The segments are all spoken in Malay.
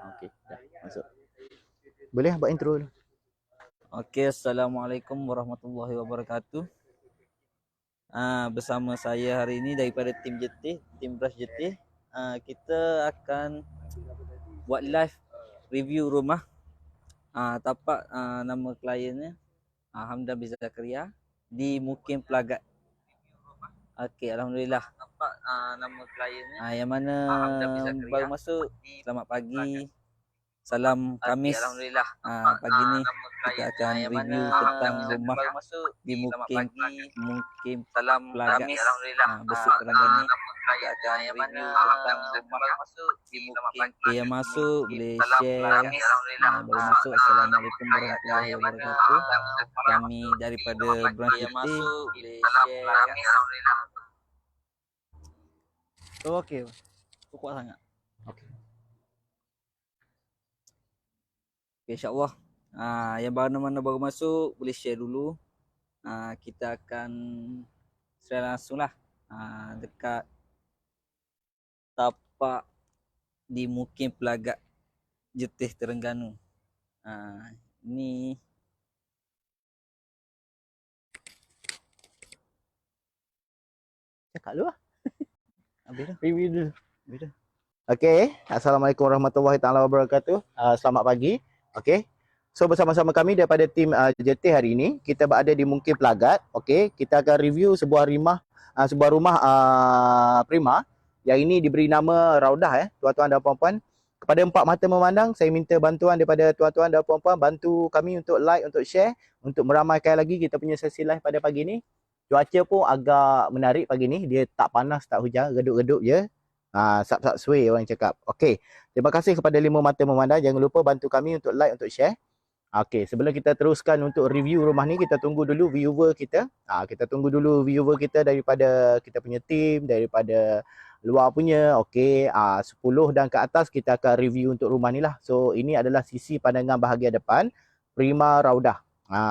Okey, dah masuk. Boleh buat intro dulu. Okey, Assalamualaikum warahmatullahi wabarakatuh. Bersama saya hari ini daripada tim JT, tim Brush JT. Kita akan buat live review rumah. Tapak nama kliennya Hamdan bin Zakaria di Mukim Pelagat. Okey, alhamdulillah. Tapak nama kliennya yang mana baru masuk. Selamat pagi. Salam Kamis. Alhamdulillah. Pagi ni kita akan review tentang rumah di Mukim Pelagat. Besut Terengganu. Kita akan review tentang rumah di Mukim. Yang masuk boleh share. Baru masuk. Assalamualaikum warahmatullahi wabarakatuh. Kami daripada Branch JT boleh share. Okey. Kuat sangat. Okey. Okay, InsyaAllah. Yang mana-mana baru masuk boleh share dulu. Kita akan share langsung lah dekat tapak di Mukim Pelagat Jetih Terengganu. Ini Cakap dulu lah. habis dah. Review dulu. Okey, Assalamualaikum warahmatullahi taala wabarakatuh. Selamat pagi. Okey. So bersama-sama kami daripada tim JT hari ini, kita berada di Mukim Pelagat. Okey, kita akan review sebuah rumah prima yang ini diberi nama Raudah tuan-tuan dan puan-puan. Kepada empat mata memandang, saya minta bantuan daripada tuan-tuan dan puan-puan, bantu kami untuk like, untuk share, untuk meramaikan lagi kita punya sesi live pada pagi ni. Cuaca pun agak menarik pagi ni, dia tak panas, tak hujan, redup-redup je. Sap-sap sway orang cakap. Okey, terima kasih kepada 5 mata memandang. Jangan lupa bantu kami untuk like, untuk share. Okey, sebelum kita teruskan untuk review rumah ni, kita tunggu dulu viewer kita. Kita tunggu dulu viewer kita daripada kita punya team, daripada luar punya. Okey, 10 dan ke atas kita akan review untuk rumah ni lah. So, ini adalah sisi pandangan bahagian depan Prima Raudah.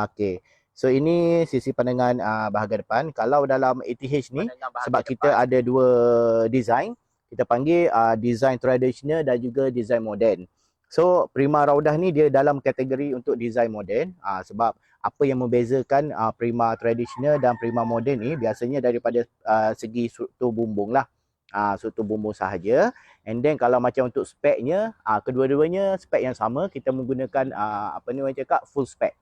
Okey. So ini sisi pandangan bahagian depan. Kalau dalam ATH ni, sebab kita ada dua design, kita panggil design tradisional dan juga design moden. So Prima Raudah ni dia dalam kategori untuk design moden, sebab apa yang membezakan Prima tradisional dan Prima moden ni biasanya daripada segi struktur bumbung lah. Struktur bumbung sahaja. And then kalau macam untuk speknya, kedua-duanya spek yang sama, kita menggunakan orang cakap full spek.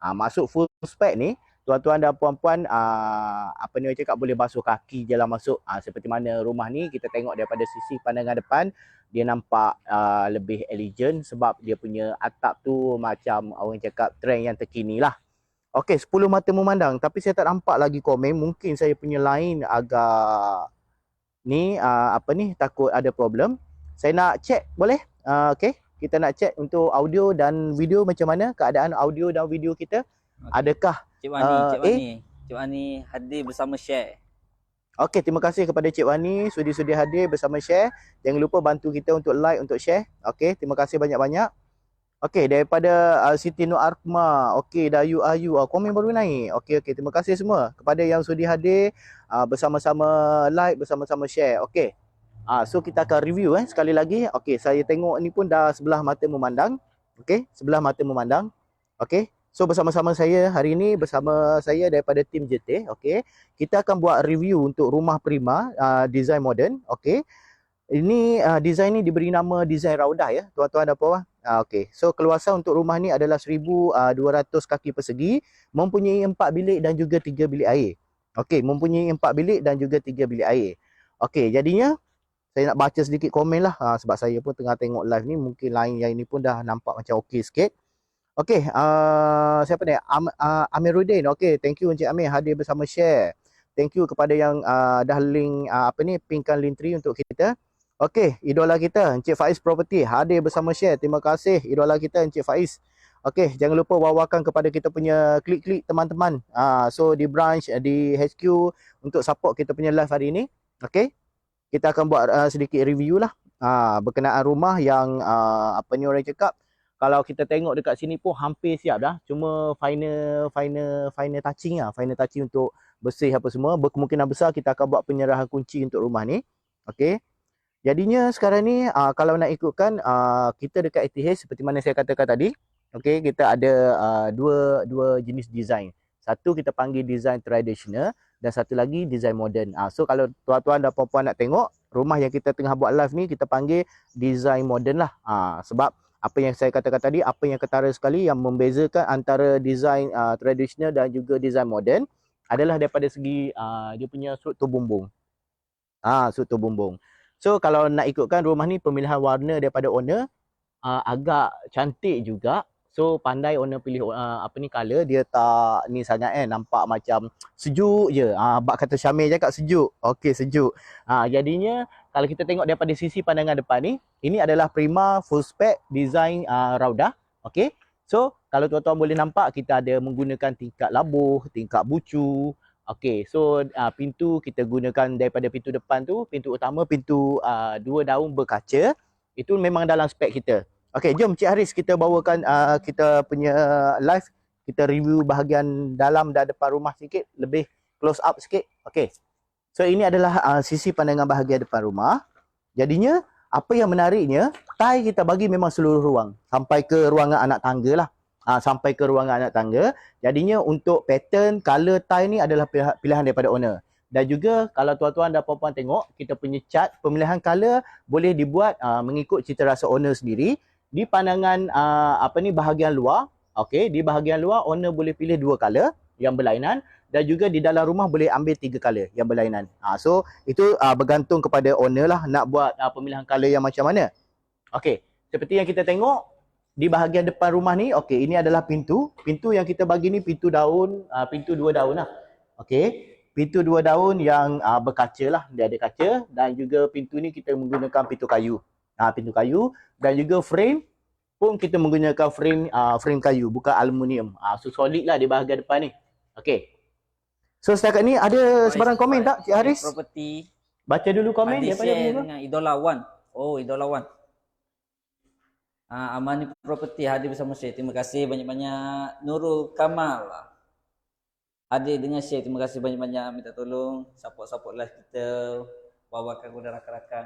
Masuk full spek ni, tuan-tuan dan puan-puan orang cakap boleh basuh kaki jalan masuk. Seperti mana rumah ni kita tengok daripada sisi pandangan depan, dia nampak lebih elegant sebab dia punya atap tu macam orang cakap trend yang terkini lah. Okey, 10 mata memandang, tapi saya tak nampak lagi komen. Mungkin saya punya line agak ni takut ada problem. Saya nak check boleh? Okey. Kita nak check untuk audio dan video macam mana keadaan audio dan video kita. Okay. Adakah Cik Wani hadir bersama share. Okey, terima kasih kepada Cik Wani sudi-sudi hadir bersama share. Jangan lupa bantu kita untuk like, untuk share. Okey, terima kasih banyak-banyak. Okey, daripada Siti Nur Arkma. Okey, Dayu Ayu. Komen baru naik. Okey, terima kasih semua kepada yang sudi hadir bersama-sama like, bersama-sama share. Okey. So kita akan review sekali lagi. Okey, saya tengok ni pun dah sebelah mata memandang. Okey, sebelah mata memandang. Okey. So bersama-sama saya hari ini, bersama saya daripada tim JT. Okey. Kita akan buat review untuk rumah prima design moden. Okey. Ini design ni diberi nama design Raudah ya, tuan-tuan dan puan. Okey. So keluasan untuk rumah ni adalah 1200 kaki persegi, mempunyai 4 bilik dan juga 3 bilik air. Okey, mempunyai 4 bilik dan juga 3 bilik air. Okey, jadinya saya nak baca sedikit komen lah sebab saya pun tengah tengok live ni, mungkin line yang ini pun dah nampak macam okey sikit. Okey, siapa ni? Amiruddin. Okey, thank you Encik Amir hadir bersama share. Thank you kepada yang dah link pinkan link tree untuk kita. Okey, idola kita Encik Faiz Property hadir bersama share. Terima kasih idola kita Encik Faiz. Okey, jangan lupa wawakan kepada kita punya klik-klik teman-teman. So di branch, di HQ untuk support kita punya live hari ini. Okey. Kita akan buat sedikit review lah berkenaan rumah yang orang cakap, kalau kita tengok dekat sini pun hampir siap dah, cuma final touching lah, final touching untuk bersih apa semua. Berkemungkinan besar kita akan buat penyerahan kunci untuk rumah ni. Okey. Jadinya sekarang ni kalau nak ikutkan kita dekat ATH seperti mana saya katakan tadi, okey, kita ada dua jenis design. Satu kita panggil design tradisional dan satu lagi design modern. So kalau tuan-tuan dan puan-puan nak tengok rumah yang kita tengah buat live ni, kita panggil design modern lah. Sebab apa yang saya katakan tadi, apa yang ketara sekali yang membezakan antara design tradisional dan juga design modern adalah daripada segi dia punya struktur bumbung. Struktur bumbung. So kalau nak ikutkan rumah ni pemilihan warna daripada owner agak cantik juga. So pandai owner pilih color, dia tak ni sangat nampak macam sejuk je. Bak kata Syamil cakap sejuk. Okey, sejuk. Jadinya kalau kita tengok daripada sisi pandangan depan ni, ini adalah Prima full spec design Raudah. Okey. So kalau tuan-tuan boleh nampak, kita ada menggunakan tingkap labuh, tingkap bucu. Okey, so pintu kita gunakan daripada pintu depan tu, pintu utama, pintu 2 daun berkaca. Itu memang dalam spek kita. Okey, jom Cik Haris kita bawakan kita punya live. Kita review bahagian dalam dan depan rumah sikit, lebih close up sikit. Okey. So ini adalah sisi pandangan bahagian depan rumah. Jadinya apa yang menariknya, tie kita bagi memang seluruh ruang sampai ke ruangan anak tangga lah. Sampai ke ruangan anak tangga. Jadinya untuk pattern, color tie ni adalah pilihan daripada owner. Dan juga kalau tuan-tuan dan puan-puan tengok, kita punya chart pemilihan color boleh dibuat mengikut cita rasa owner sendiri. Di pandangan bahagian luar, okey, di bahagian luar owner boleh pilih 2 color yang berlainan dan juga di dalam rumah boleh ambil 3 color yang berlainan. So itu bergantung kepada owner lah nak buat pemilihan color yang macam mana. Okey, seperti yang kita tengok di bahagian depan rumah ni, okey, ini adalah pintu. Pintu yang kita bagi ni pintu daun, pintu 2 daun lah. Okey. Pintu 2 daun yang berkaca lah, dia ada kaca, dan juga pintu ni kita menggunakan pintu kayu. Pintu kayu dan juga frame pun kita menggunakan frame kayu, bukan aluminium. So solid lah di bahagian depan ni. Okey. So setakat ni ada sebarang komen tak Cik Haris? Property. Baca dulu komen Ada daripada share dengan Idola One. Oh, Idola One. Amani Property hadir bersama share. Terima kasih banyak-banyak. Nurul Kamal hadir dengan share. Terima kasih banyak-banyak. Minta tolong support live kita. Bawakan kepada rakan-rakan.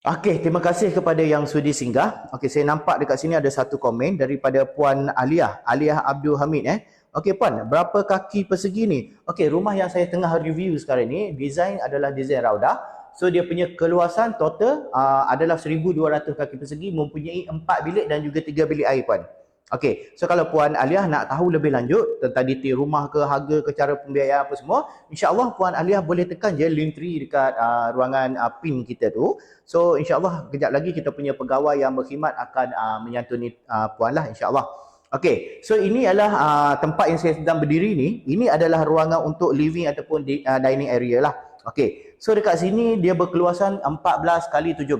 Okey, terima kasih kepada yang sudi singgah. Okey, saya nampak dekat sini ada satu komen daripada Puan Aliyah Abdul Hamid. Okey Puan, berapa kaki persegi ni? Okey, rumah yang saya tengah review sekarang ni, design adalah design Raudah. So dia punya keluasan total adalah 1200 kaki persegi, mempunyai 4 bilik dan juga 3 bilik air Puan. Okey, so kalau Puan Aliyah nak tahu lebih lanjut tentang detail rumah ke, harga ke, cara pembiayaan apa semua, insya-Allah Puan Aliyah boleh tekan je link tree dekat ruangan pin kita tu. So insya-Allah kejap lagi kita punya pegawai yang berkhidmat akan menyantuni Puan lah insya-Allah. Okey, so ini adalah tempat yang saya sedang berdiri ni. Ini adalah ruangan untuk living ataupun dining area lah. Okey, so dekat sini dia berkeluasan 14 kali 17.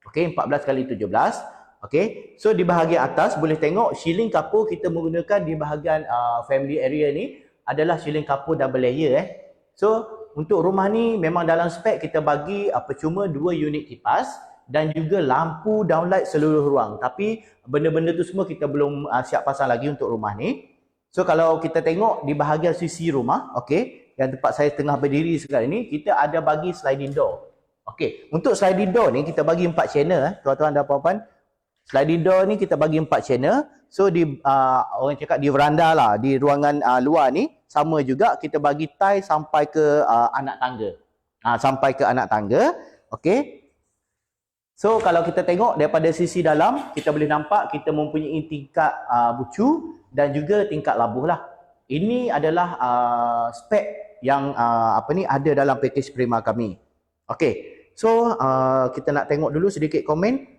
Okey, 14 kali 17. Okey, so di bahagian atas boleh tengok ceiling kapur kita menggunakan di bahagian family area ni adalah ceiling kapur double layer So untuk rumah ni memang dalam spek kita bagi percuma 2 unit kipas dan juga lampu downlight seluruh ruang. Tapi benda-benda tu semua kita belum siap pasang lagi untuk rumah ni. So kalau kita tengok di bahagian sisi rumah, okey, yang tempat saya tengah berdiri sekarang ni, kita ada bagi sliding door. Okey, untuk sliding door ni kita bagi 4 channel tuan-tuan dan puan-puan. Sliding door ni kita bagi 4 channel. So di orang cakap di veranda lah, di ruangan luar ni sama juga kita bagi tie sampai ke anak tangga. Sampai ke anak tangga. Okey. So kalau kita tengok daripada sisi dalam, kita boleh nampak kita mempunyai tingkap bucu dan juga tingkap labuh lah. Ini adalah spek yang ada dalam package Prima kami. Okey. So kita nak tengok dulu sedikit komen.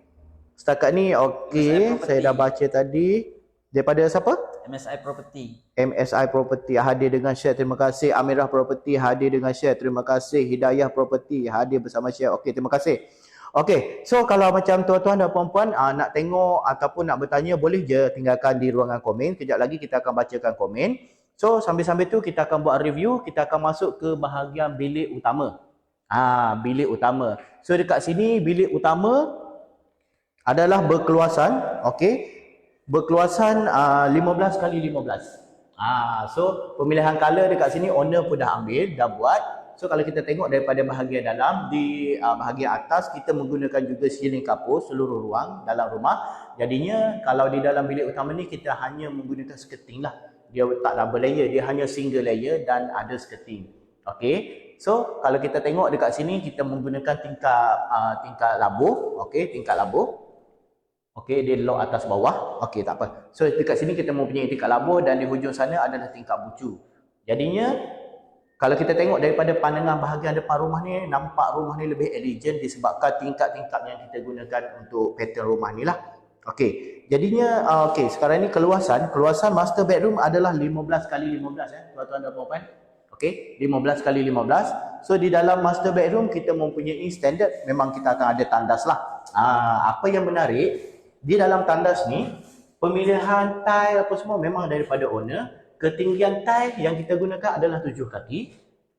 Setakat ni okey, saya dah baca tadi. Daripada siapa? MSI Property. MSI Property hadir dengan share. Terima kasih. Amirah Property hadir dengan share. Terima kasih. Hidayah Property hadir bersama share. Okey, terima kasih. Okey, so kalau macam tuan-tuan dan puan-puan nak tengok ataupun nak bertanya, boleh je tinggalkan di ruangan komen. Kejap lagi kita akan bacakan komen. So sambil-sambil tu kita akan buat review. Kita akan masuk ke bahagian bilik utama. Bilik utama. So dekat sini bilik utama adalah berkeluasan, okey, berkeluasan 15 kali 15. So pemilihan color dekat sini owner pun dah ambil, dah buat. So kalau kita tengok daripada bahagian dalam, di bahagian atas kita menggunakan juga ceiling kapur seluruh ruang dalam rumah. Jadinya kalau di dalam bilik utama ni kita hanya menggunakan skirting lah. Dia tak double layer, dia hanya single layer dan ada skirting. Okey. So kalau kita tengok dekat sini kita menggunakan tingkap labur, okey, tingkap labur. Okey, dia lock atas bawah. Okey, tak apa. So dekat sini kita mempunyai tingkap labur dan di hujung sana adalah tingkap bucu. Jadinya kalau kita tengok daripada pandangan bahagian depan rumah ni, nampak rumah ni lebih elegan disebabkan tingkap-tingkap yang kita gunakan untuk pattern rumah ni lah. Okey, jadinya okey, sekarang ni keluasan master bedroom adalah 15 kali 15 tuan-tuan dan puan-puan. Okey, 15 kali 15. So di dalam master bedroom kita mempunyai standard, memang kita akan ada tandas lah. Apa yang menarik di dalam tandas ni, pemilihan tile apa semua memang daripada owner. Ketinggian tile yang kita gunakan adalah 7 kaki.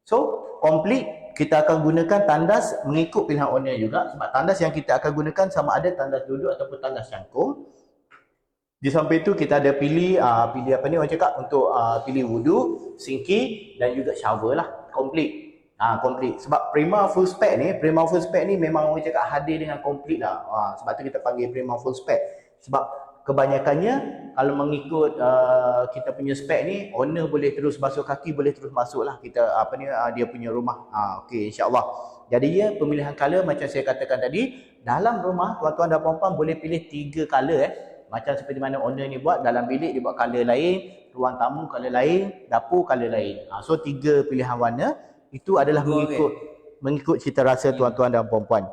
So, complete kita akan gunakan tandas mengikut pilihan owner juga. Sebab tandas yang kita akan gunakan sama ada tandas duduk ataupun tandas cangkung. Di samping itu kita ada pilih apa ni orang cakap untuk pilih wuduk, sinki dan juga shower lah. Complete. Complete. Sebab Prima full spec ni memang orang cakap hadir dengan complete lah. Sebab tu kita panggil Prima full spec. Sebab kebanyakannya kalau mengikut kita punya spec ni, owner boleh terus basuh kaki, boleh terus masuk lah kita dia punya rumah. Okey, insya-Allah. Jadinya pemilihan color macam saya katakan tadi, dalam rumah tuan-tuan dan puan-puan boleh pilih 3 color macam seperti mana owner ni buat. Dalam bilik dia buat color lain, ruang tamu color lain, dapur color lain. So 3 pilihan warna. Itu adalah mengikut cita rasa tuan-tuan dan puan-puan.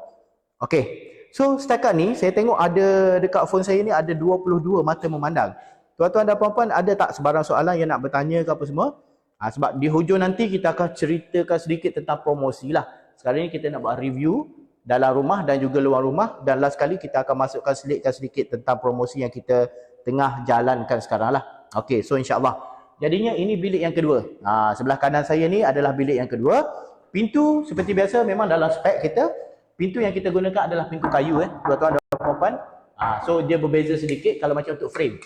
Okey. So setakat ni saya tengok ada dekat phone saya ni ada 22 mata memandang. Tuan-tuan dan puan-puan ada tak sebarang soalan yang nak bertanya ke apa semua? Sebab di hujung nanti kita akan ceritakan sedikit tentang promosi lah. Sekarang ni kita nak buat review dalam rumah dan juga luar rumah, dan last kali kita akan masukkan selitkan sedikit tentang promosi yang kita tengah jalankan sekarang lah. Okey, so insya-Allah. Jadinya ini bilik yang kedua. Sebelah kanan saya ni adalah bilik yang kedua. Pintu seperti biasa memang dalam spek kita. Pintu yang kita gunakan adalah pintu kayu tuan-tuan dan puan-puan. So dia berbeza sedikit kalau macam untuk frame.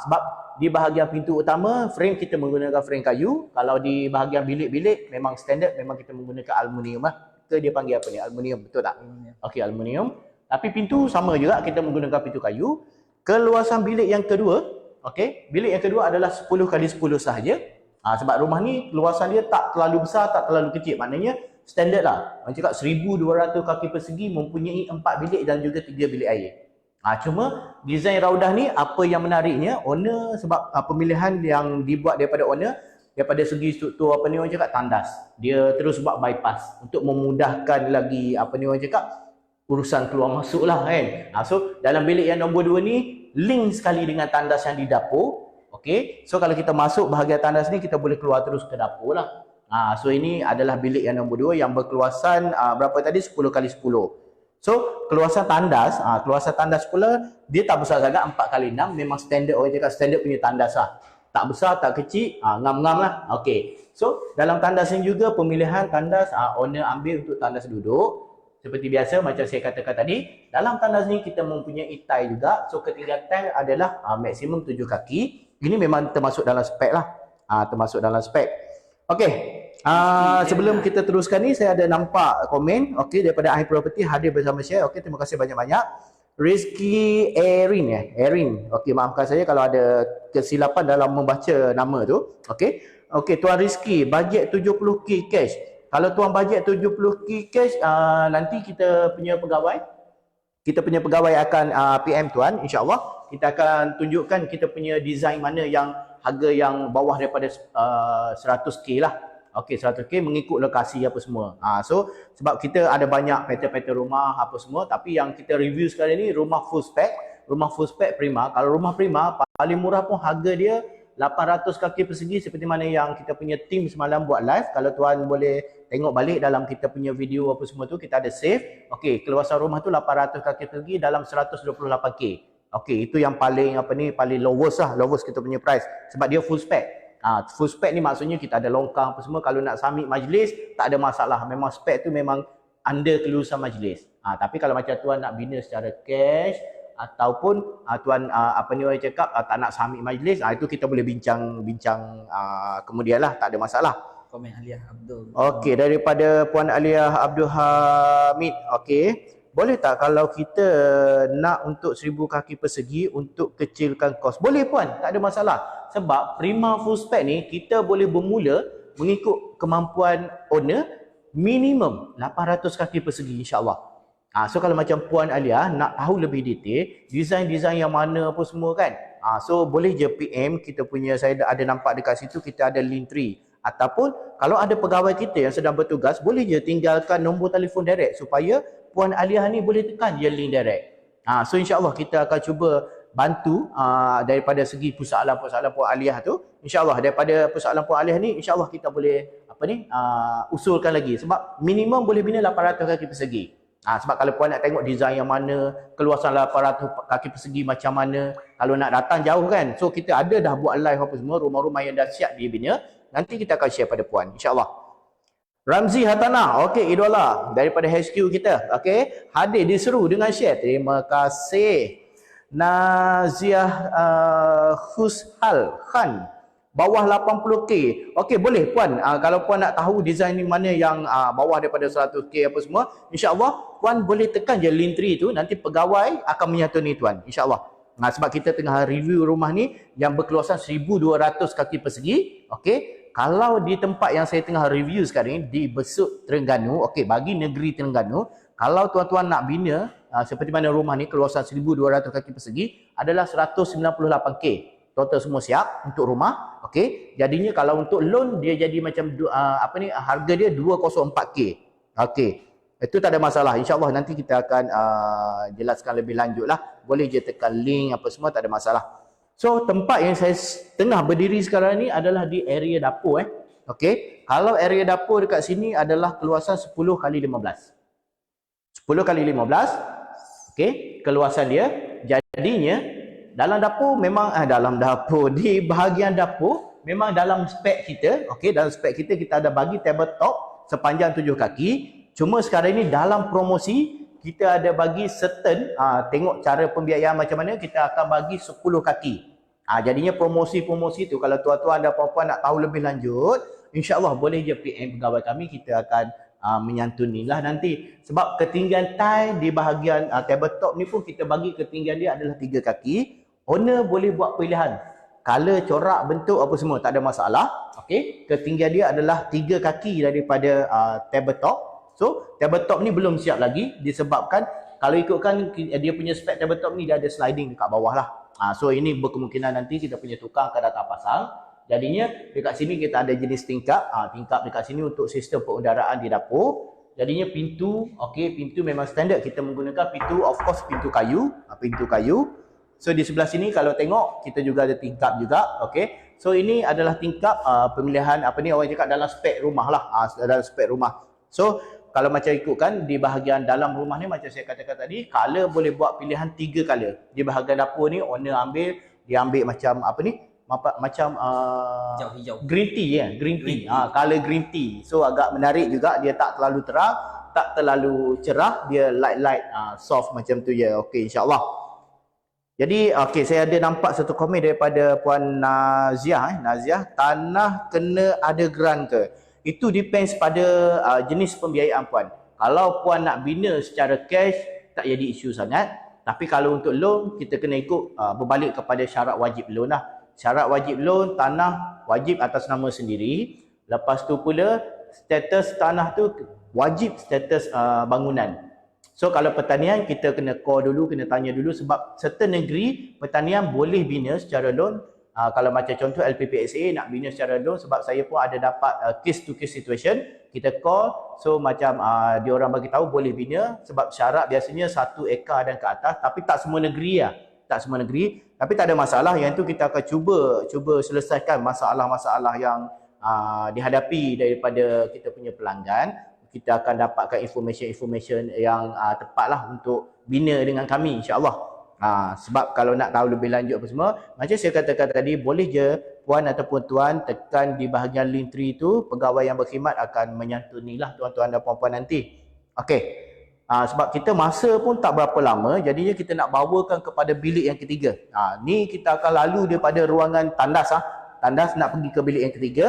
Sebab di bahagian pintu utama frame kita menggunakan frame kayu. Kalau di bahagian bilik-bilik memang standard, memang kita menggunakan aluminium lah. Dia panggil apa ni? Aluminium, betul tak? Okey, aluminium. Tapi pintu sama juga, kita menggunakan pintu kayu. Keluasan bilik yang kedua, okey, bilik yang kedua adalah 10 kali 10 sahaja. Sebab rumah ni luasan dia tak terlalu besar, tak terlalu kecil. Maknanya standard lah. Orang cakap 1200 kaki persegi mempunyai 4 bilik dan juga 3 bilik air. Cuma desain Raudah ni apa yang menariknya, owner sebab pemilihan yang dibuat daripada owner daripada segi struktur apa ni orang cakap tandas. Dia terus buat bypass untuk memudahkan lagi apa ni orang cakap urusan keluar masuk lah kan. So dalam bilik yang nombor 2 ni link sekali dengan tandas yang di dapur. Okey. So kalau kita masuk bahagian tandas ni kita boleh keluar terus ke dapur lah. So ini adalah bilik yang nombor 2 yang berkeluasan berapa tadi? 10 kali 10. So keluasan tandas pula dia tak besar sangat, 4 kali 6, memang standard orang cakap standard punya tandas lah. Tak besar, tak kecil, ngam-ngam lah. Okey. So dalam tandas ni juga pemilihan tandas owner ambil untuk tandas duduk. Seperti biasa macam saya katakan tadi, dalam tandas ni kita mempunyai tile juga. So ketinggian tile adalah maksimum 7 kaki. Ini memang termasuk dalam spek lah. Termasuk dalam spek. Okey. Sebelum kita teruskan ni, saya ada nampak komen daripada Ahli Property hadir bersama saya. Okey, terima kasih banyak-banyak. Rizky Erin. Okey, maafkan saya kalau ada kesilapan dalam membaca nama tu. Okey, Tuan Rizky, bajet 70k cash. Kalau tuan bajet 70k cash, nanti kita punya pegawai akan PM tuan, insya-Allah. Kita akan tunjukkan kita punya design mana yang harga yang bawah daripada 100k lah. Okey, 100k mengikut lokasi apa semua. So sebab kita ada banyak pattern-pattern rumah apa semua, tapi yang kita review sekarang ni rumah full spec Prima. Kalau rumah Prima paling murah pun harga dia 800 kaki persegi seperti mana yang kita punya team semalam buat live. Kalau tuan boleh tengok balik dalam kita punya video apa semua tu, kita ada save. Okey, keluasan rumah tu 800 kaki persegi dalam 128k. Okey, itu yang paling paling lowest kita punya price sebab dia full spec. Full spec ni maksudnya kita ada longkang apa semua. Kalau nak submit majlis tak ada masalah. Memang spec tu memang under kelulusan majlis. Tapi kalau macam tuan nak bina secara cash ataupun tuan orang cakap tak nak submit majlis, itu kita boleh bincang kemudian lah, tak ada masalah. komen Aliyah Abdul. Okey, daripada Puan Aliyah Abdul Hamid. Okey. Boleh tak kalau kita nak untuk 1000 kaki persegi untuk kecilkan kos? Boleh puan, tak ada masalah. Sebab Prima Full Spec ni kita boleh bermula mengikut kemampuan owner minimum 800 kaki persegi insya-Allah. So kalau macam Puan Alia nak tahu lebih detail, design-design yang mana apa semua kan. So boleh je PM kita punya, saya ada nampak dekat situ kita ada link tree. Ataupun kalau ada pegawai kita yang sedang bertugas, boleh je tinggalkan nombor telefon direct supaya Puan Alia ni boleh tekan je link direct. So insya-Allah kita akan cuba bantu daripada segi persoalan-persoalan Puan Alia tu. InsyaAllah daripada persoalan Puan Alia ni, insyaAllah kita boleh usulkan lagi. Sebab minimum boleh bina 800 kaki persegi. Sebab kalau puan nak tengok design yang mana, keluasan 800 kaki persegi macam mana, kalau nak datang jauh kan. So kita ada dah buat live apa semua, rumah-rumah yang dah siap dibina. Nanti kita akan share pada puan, insyaAllah. Ramzi Hatana, okey, idola daripada HQ kita, okey, hadir diseru dengan share. Terima kasih. Naziah Hushal Khan, bawah 80k. Okey, boleh puan, kalau puan nak tahu design ni mana yang bawah daripada 100k apa semua, insya-Allah puan boleh tekan je link tree tu, nanti pegawai akan menyatuni tuan, insya-Allah. Sebab kita tengah review rumah ni yang berkeluasan 1200 kaki persegi. Okey, kalau di tempat yang saya tengah review sekarang ni di Besut Terengganu, okey, bagi negeri Terengganu, kalau tuan-tuan nak bina seperti mana rumah ni keluasan 1200 kaki persegi adalah 198k. Total semua siap untuk rumah. Okey, jadinya kalau untuk loan dia jadi macam harga dia 204k. Okey, itu tak ada masalah. InsyaAllah nanti kita akan jelaskan lebih lanjut lah. Boleh je tekan link apa semua, tak ada masalah. So tempat yang saya tengah berdiri sekarang ni adalah di area dapur. Okey, kalau area dapur dekat sini adalah keluasan 10 kali 15. 10 kali 15. Okey, keluasan dia. Jadinya dalam dapur memang dalam dapur, di bahagian dapur memang dalam spek kita, okey, dalam spek kita ada bagi tabletop sepanjang 7 kaki. Cuma sekarang ini dalam promosi kita ada bagi certain, tengok cara pembiayaan macam mana, kita akan bagi 10 kaki. Jadinya promosi-promosi tu kalau tuan-tuan dan puan-puan nak tahu lebih lanjut, insya-Allah boleh je PM pegawai kami, kita akan menyantunilah nanti. Sebab ketinggian tie di bahagian tabletop ni pun kita bagi ketinggian dia adalah 3 kaki. Owner boleh buat pilihan color, corak, bentuk apa semua, tak ada masalah. Okey, ketinggian dia adalah 3 kaki daripada tabletop. So tabletop ni belum siap lagi disebabkan kalau ikutkan dia punya spek tabletop ni dia ada sliding dekat bawah lah. So ini berkemungkinan nanti kita punya tukang akan datang pasang. Jadinya dekat sini kita ada jenis tingkap. Tingkap dekat sini untuk sistem pengudaraan di dapur. Jadinya pintu, okey, pintu memang standard kita menggunakan pintu, of course pintu kayu, pintu kayu. So di sebelah sini kalau tengok kita juga ada tingkap juga, okey. So ini adalah tingkap pemilihan orang cakap dalam spek rumah lah, dalam spek rumah. So kalau macam ikutkan di bahagian dalam rumah ni macam saya katakan tadi, color boleh buat pilihan 3 color. Di bahagian dapur ni owner dia ambil macam macam hijau. Green tea ya, green tea. Color green tea. So agak menarik juga, dia tak terlalu terang, tak terlalu cerah, dia light soft macam tu ya. Okey, insya-Allah. Jadi okey, saya ada nampak satu komen daripada Puan Naziah. Naziah, tanah kena ada grant ke? Itu depends pada jenis pembiayaan puan. Kalau puan nak bina secara cash, tak jadi isu sangat. Tapi kalau untuk loan, kita kena ikut berbalik kepada syarat wajib loan lah. Syarat wajib loan, tanah wajib atas nama sendiri. Lepas tu pula, status tanah tu wajib status bangunan. So kalau pertanian, kita kena call dulu, kena tanya dulu sebab certain negeri pertanian boleh bina secara loan. Kalau macam contoh LPPSA nak bina secara loan, sebab saya pun ada dapat case to case situation, kita call, so macam diorang bagi tahu boleh bina sebab syarat biasanya 1 ekar dan ke atas, tapi tak semua negeri lah. Tak semua negeri, tapi tak ada masalah. Yang tu kita akan cuba selesaikan masalah-masalah yang dihadapi daripada kita punya pelanggan. Kita akan dapatkan information yang tepatlah untuk bina dengan kami, insya-Allah. Sebab kalau nak tahu lebih lanjut apa semua, macam saya katakan tadi, boleh je puan ataupun tuan tekan di bahagian link tree tu, pegawai yang berkhidmat akan menyantunilah tuan-tuan dan puan-puan nanti. Okey. Sebab kita masa pun tak berapa lama, jadinya kita nak bawakan kepada bilik yang ketiga. Ni kita akan lalu daripada ruangan tandas. Tandas nak pergi ke bilik yang ketiga.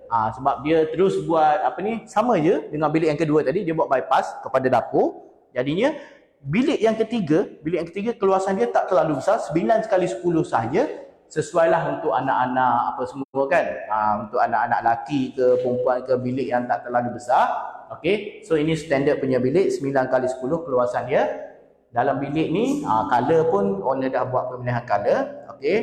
Sebab dia terus buat sama je dengan bilik yang kedua tadi, dia buat bypass kepada dapur. Jadinya bilik yang ketiga keluasan dia tak terlalu besar, 9x10 sahaja, sesuailah untuk anak-anak apa semua kan. Untuk anak-anak lelaki ke perempuan ke, bilik yang tak terlalu besar. Okey, so ini standard punya bilik 9x10 keluasan dia. Dalam bilik ni color pun owner dah buat pemilihan color. Okey,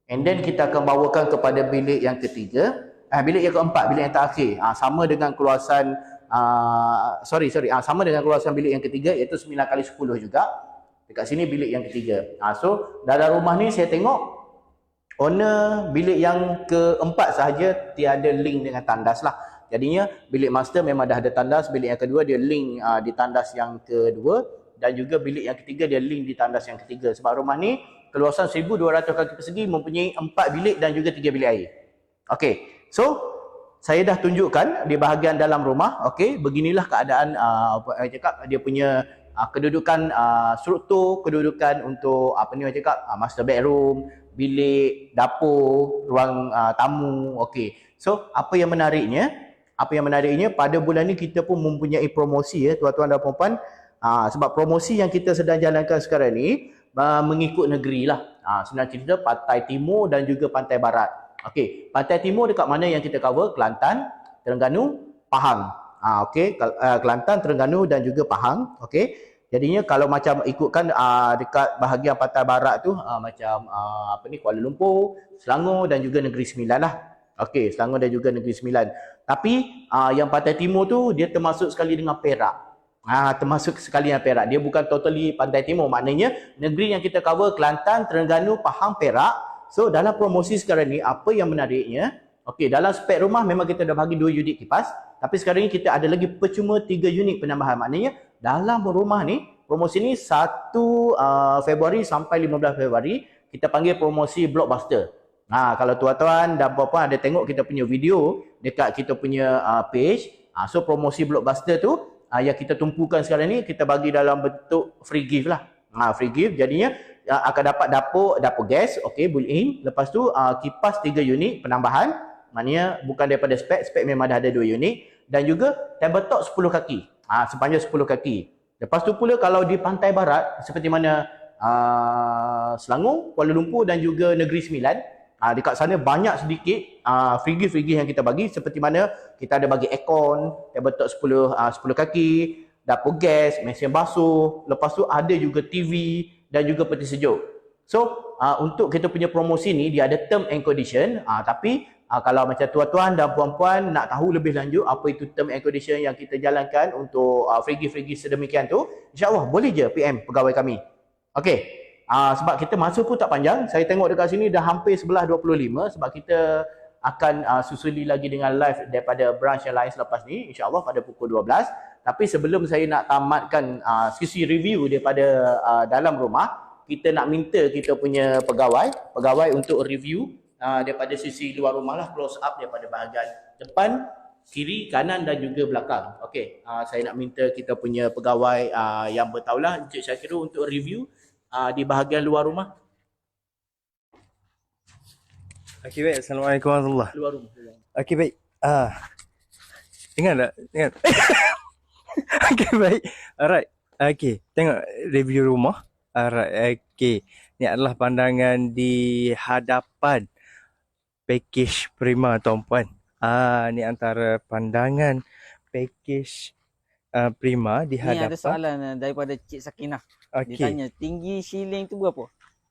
and then kita akan bawakan kepada bilik yang ketiga, bilik yang keempat, bilik yang terakhir. Sama dengan keluasan sama dengan keluasan bilik yang ketiga, iaitu 9x10 juga. Dekat sini bilik yang ketiga. So dalam rumah ni saya tengok owner bilik yang keempat sahaja tiada link dengan tandas lah. Jadinya bilik master memang dah ada tandas, bilik yang kedua dia link di tandas yang kedua, dan juga bilik yang ketiga dia link di tandas yang ketiga. Sebab rumah ni keluasan 1200 kaki persegi, mempunyai 4 bilik dan juga 3 bilik air. Okey, so saya dah tunjukkan di bahagian dalam rumah. Okey, beginilah keadaan dia punya kedudukan struktur, kedudukan untuk master bedroom, bilik, dapur, ruang tamu. Okey. So, apa yang menariknya pada bulan ni kita pun mempunyai promosi ya tuan-tuan dan puan-puan. Sebab promosi yang kita sedang jalankan sekarang ni mengikut negeri lah. Senang cerita Pantai Timur dan juga Pantai Barat. Okey, Pantai Timur dekat mana yang kita cover? Kelantan, Terengganu, Pahang. Okey, Kelantan, Terengganu dan juga Pahang. Okey, jadinya kalau macam ikutkan dekat bahagian Pantai Barat tu macam Kuala Lumpur, Selangor dan juga Negeri Sembilan lah. Okey, Selangor dan juga Negeri Sembilan. Tapi yang Pantai Timur tu dia termasuk sekali dengan Perak. Termasuk sekali dengan Perak. Dia bukan totally Pantai Timur. Maknanya negeri yang kita cover Kelantan, Terengganu, Pahang, Perak. So dalam promosi sekarang ni apa yang menariknya, okey, dalam spek rumah memang kita dah bagi 2 unit kipas, tapi sekarang ni kita ada lagi percuma 3 unit penambahan. Maknanya dalam rumah ni promosi ni 1 Februari sampai 15 Februari kita panggil promosi blockbuster. Kalau tuan-tuan dan puan-puan ada tengok kita punya video dekat kita punya page, so promosi blockbuster tu yang kita tumpukan sekarang ni kita bagi dalam bentuk free gift lah. Free gift jadinya akan dapat dapur gas, okey, built-in. Lepas tu kipas 3 unit penambahan. Maknanya bukan daripada spek memang dah ada 2 unit, dan juga tabletop 10 kaki. Sepanjang 10 kaki. Lepas tu pula kalau di Pantai Barat seperti mana Selangor, Kuala Lumpur dan juga Negeri Sembilan, dekat sana banyak sedikit free gift yang kita bagi, seperti mana kita ada bagi aircon, tabletop 10 kaki, dapur gas, mesin basuh, lepas tu ada juga TV dan juga peti sejuk. So, untuk kita punya promosi ni dia ada term and condition, tapi kalau macam tuan-tuan dan puan-puan nak tahu lebih lanjut apa itu term and condition yang kita jalankan untuk free gift sedemikian tu, insya-Allah boleh je PM pegawai kami. Okey. Sebab kita masa pun tak panjang. Saya tengok dekat sini dah hampir 11.25 sebab kita akan susuli lagi dengan live daripada branch yang lain selepas ni, insya-Allah pada pukul 12. Tapi sebelum saya nak tamatkan sesi review daripada dalam rumah, kita nak minta kita punya pegawai untuk review daripada sisi luar rumah lah, close up daripada bahagian depan, kiri, kanan dan juga belakang. Okey, saya nak minta kita punya pegawai yang bertaulah, Encik Syakirul, untuk review di bahagian luar rumah. Okey, baik. Assalamualaikum warahmatullahi. Luar rumah. Okey, baik. Dengar tak? Dengar. Okey, baik. Alright. Okey, tengok review rumah. Alright. Okey. Ni adalah pandangan di hadapan package Prima, tuan-puan. Ni antara pandangan package Prima di hadapan. Ni ada soalan daripada Cik Sakinah. Okey. Dia tanya, tinggi ceiling tu berapa?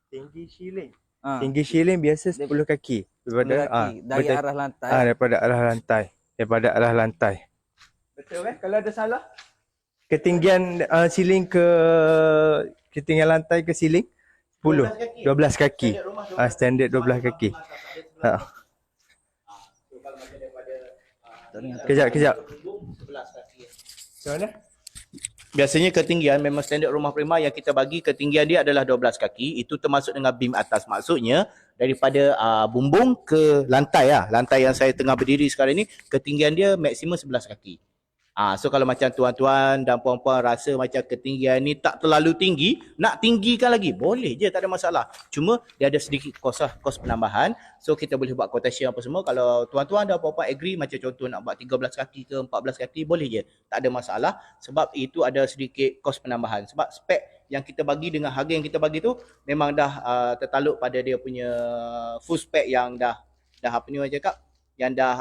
Tinggi ceiling. Ha, Tinggi ceiling biasa 10 kaki. 10 kaki dari betul. arah lantai. Daripada arah lantai. Daripada arah lantai. Betul kan? Kalau ada salah? Ketinggian ceiling ke ketinggian lantai ke ceiling 10, 12 kaki. Standard 12 kaki. Kejap. Macam mana? Biasanya ketinggian memang standard rumah Prima yang kita bagi, ketinggian dia adalah 12 kaki. Itu termasuk dengan beam atas. Maksudnya daripada bumbung ke lantai lah. Lantai yang saya tengah berdiri sekarang ni, ketinggian dia maksimum 11 kaki. So kalau macam tuan-tuan dan puan-puan rasa macam ketinggian ni tak terlalu tinggi, nak tinggikan lagi, boleh je, tak ada masalah. Cuma dia ada sedikit kos penambahan. So kita boleh buat quotation apa semua. Kalau tuan-tuan dan puan-puan agree macam contoh nak buat 13 kaki ke 14 kaki, boleh je. Tak ada masalah sebab itu ada sedikit kos penambahan. Sebab spek yang kita bagi dengan harga yang kita bagi tu memang dah tertaluk pada dia punya full spec yang dah apa ni orang cakap, yang dah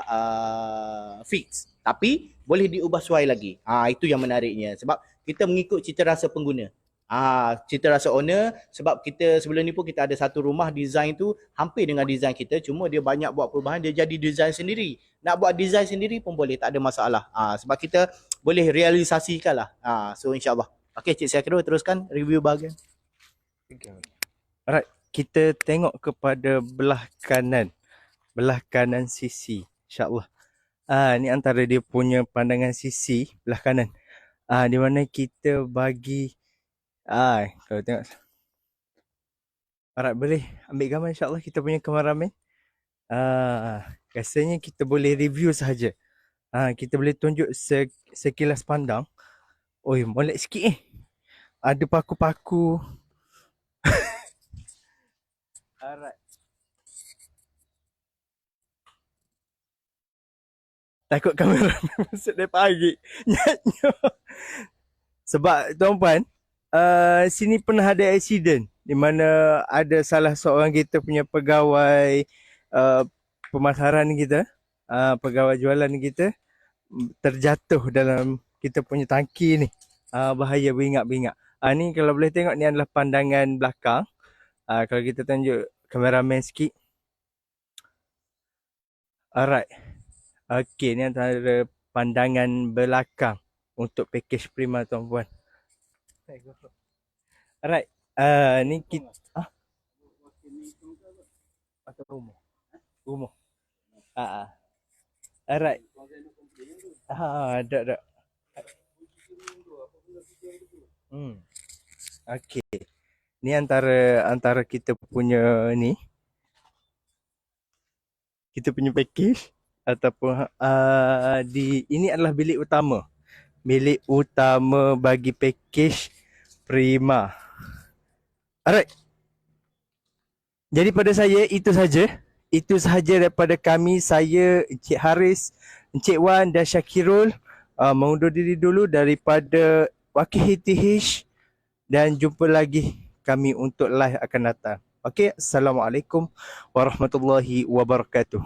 fix. Tapi boleh diubah suai lagi. Itu yang menariknya sebab kita mengikut cita rasa pengguna. Cita rasa owner, sebab kita sebelum ni pun kita ada satu rumah design tu hampir dengan design kita, cuma dia banyak buat perubahan, dia jadi design sendiri. Nak buat design sendiri pun boleh, tak ada masalah. Sebab kita boleh realisasikan lah. So insyaAllah. Okay, Cik Syakirul teruskan review bahagian. Alright, kita tengok kepada belah kanan sisi, insyaAllah. Ni antara dia punya pandangan sisi belah kanan. Di mana kita bagi kalau tengok. Alright, boleh ambil gambar insyaAllah kita punya kameraman. Rasanya kita boleh review sahaja. Kita boleh tunjuk sekilas pandang. Oi, molek sikit ada paku-paku. Alright. Takut kamera masuk dari pagi. Sebab tuan-puan, sini pernah ada accident di mana ada salah seorang kita punya pegawai pemasaran kita, pegawai jualan kita terjatuh dalam kita punya tangki ni. Bahaya beringat-beringat. Ni kalau boleh tengok ni adalah pandangan belakang. Kalau kita tunjuk kameraman sikit. Alright. Okey, ni antara pandangan belakang untuk package Prima tuan-puan. Alright. Ni kita atau rumah. Alright. Ada. Okey. Ni antara kita punya ni. Kita punya package ataupun ini adalah bilik utama. Bilik utama bagi package Prima. Alright. Jadi pada saya itu saja. Itu sahaja daripada kami, saya, Encik Haris, Encik Wan dan Syakirul mengundur diri dulu daripada Wakil HTH dan jumpa lagi kami untuk live akan datang. Okey, Assalamualaikum warahmatullahi wabarakatuh.